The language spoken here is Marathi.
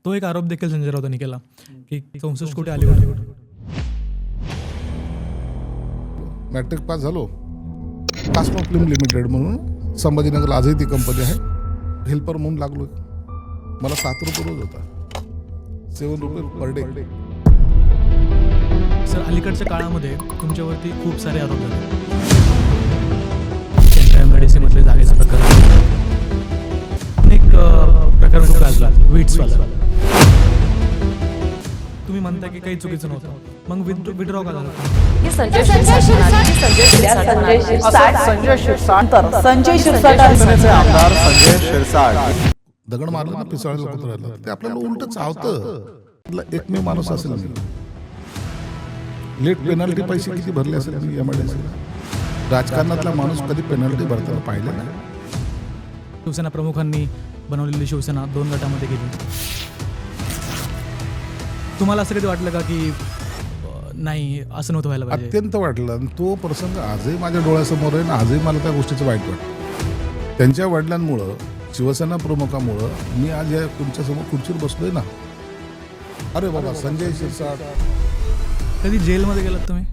तो एक आरोप देखील संजय राऊतांनी केला की 64 कोटी आले होते. मॅट्रिक पास झालो. कास्मो फिल्म लिमिटेड म्हणून संभाजीनगरला आजही ती कंपनी आहे. हेल्पर म्हणून लागलो. मला 7 रुपये रोज होता. 7 रुपये पर डे. सर, अलीकडच्या काळामध्ये तुमच्यावरती खूप सारे आरोप झाले. एमआयडीसीमधले जागेचा प्रकार, अनेक प्रकार गाजला, विट्सवाला. तुम्ही म्हणता की काही चुकीचं नव्हतं, मग विड्रॉ का झाला? संजय शिरसाट आमदार संजय शिरसाट दगड मारला ना पिसाळ्याला कुत्र्याला, ते आपल्याला उलट चावतं. एकमेव माणूस असेल मी. लेट पेनल्टी पैसे किती भरले असेल मी एमआयडीसीला. राजकारणातला माणूस कधी पेनल्टी भरताना पाहिलं नाही. शिवसेना प्रमुखांनी बनवलेली शिवसेना 2 गटामध्ये गेली. तुम्हाला असं कधी वाटलं का की नाही, असं नव्हतं व्हायला पाहिजे? अत्यंत वाटलं. आणि तो प्रसंग आजही माझ्या डोळ्यासमोर आहे ना. आजही मला त्या गोष्टीचं वाईट वाटतं. त्यांच्या वडिलांमुळं, शिवसेना प्रमुखामुळं मी आज या तुमच्यासमोर खुर्चीवर बसलोय ना. अरे बाबा, संजय शिरसाट. कधी जेलमध्ये गेलात तुम्ही?